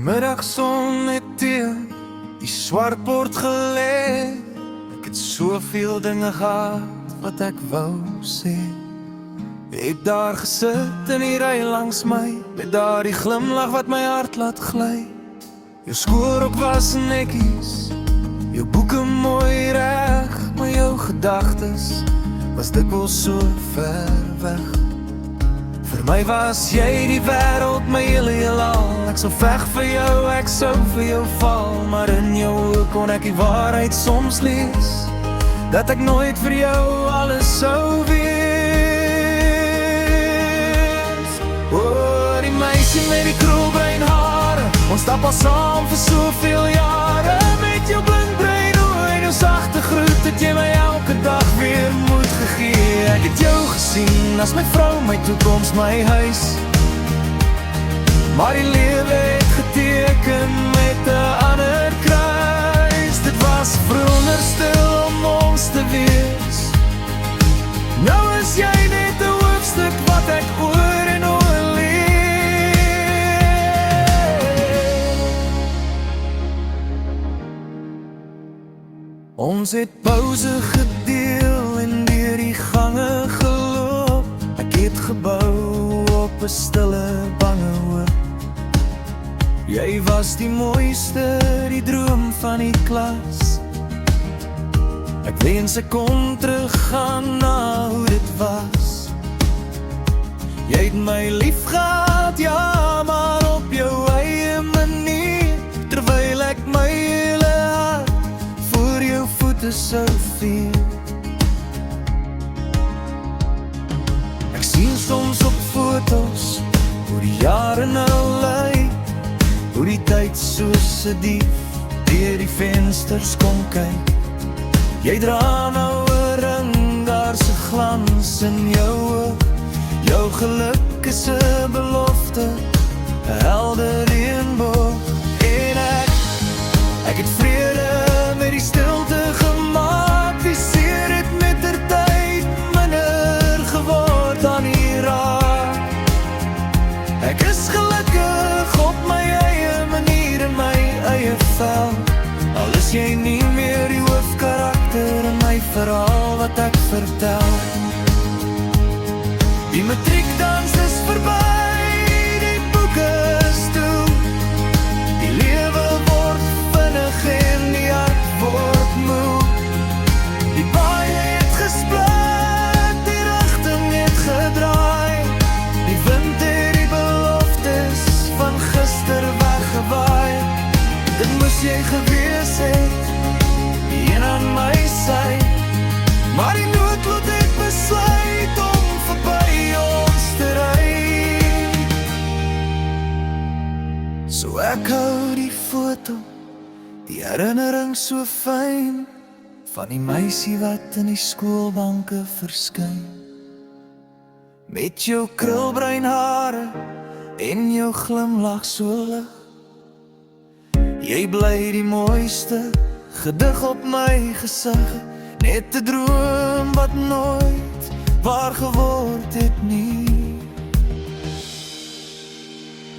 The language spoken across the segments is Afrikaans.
Middagson het teen die swart bord gelê. Ek het soveel dinge gehad wat ek wou sê. Het daar gesit in die ry langs my, met daardie glimlach wat my hart laat gly. Jou skoolrok was netjies, jou boeke mooi reg, maar jou gedagtes was dikwels so ver weg. Vir my was jy die wêreld, my hele heelal. Ek sou veg vir jou, ek sou vir jou val, maar in jou oë kon ek die waarheid soms lees, dat ek nooit vir jou alles sou wees. O, die meisie met die krulbruin hare, ons stap al saam vir soveel jare. Met jou blindbruin oë en jou sagte groet, het jy my elke dag weer moed gegee. Ek het jou gesien as my vrou, my toekoms, my huis, maar die lewe het geteken met 'n ander kruis. Dit was veronderstel om ons te wees. Nou is jy net 'n hoofstuk wat ek oor en oor lees. Ons het pouse gedeel en deur die gange geloop. Ek het gebou op 'n stille bange hoop. Jy was die mooiste, die droom van die klas. Ek wens ek kon teruggaan na hoe dit was. Jy het my lief gehad, ja, maar op jou eie manier, terwyl ek my hele hart voor jou voete sou vier. Ek sien soms op foto's hoe die jare nou lyk, hoe die tyd soos 'n dief deur die vensters kom kyk. Jy dra nou 'n ring, daar se glans in jou oog. Jou geluk is 'n belofte, 'n helder reënboog. En ek het vrede met die stilte gemaak. Die seer het mettertyd minder geword dan die raak. Ek is gelukkig op my eie manier, in my eie vel. Al is jy nie meer die hoofkarakter in my verhaal wat ek vertel. Die matriekdans is verby, die boeke is toe. Die lewe word vinnig en die hart word moe. Die baie het gesplit, die rigting het gedraai. Die wind het die beloftes van gister weggewaai. Dit moes jy gewees het, die een aan my sy, maar die noodlot het besluit om verby ons te ry. So ek hou die foto, die herinnering so fyn, van die meisie wat in die skoolbanke verskyn. Met jou krulbruin hare en jou glimlach so lig. Jy bly die mooiste gedig op my gesig. Net 'n droom wat nooit waar geword het nie.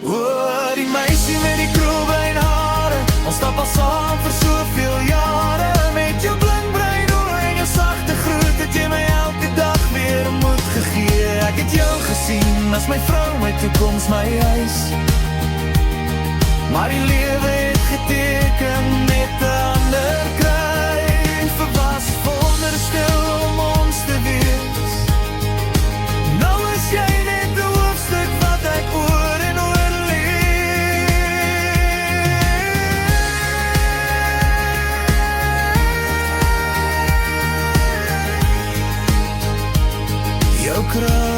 O, die meisie met die krulbruin hare, ons stap al saam vir soveel jare. Met jou blindbruin oë en jou sagte groet, het jy my elke dag weer moed gegee. Ek het jou gesien as my vrou, my toekoms, my huis, maar die lewe het geteken met 'n ander kruis. Was veronderstel om ons te wees. Nou is jy net 'n hoofstuk wat ek oor en oor lees. Jou kraag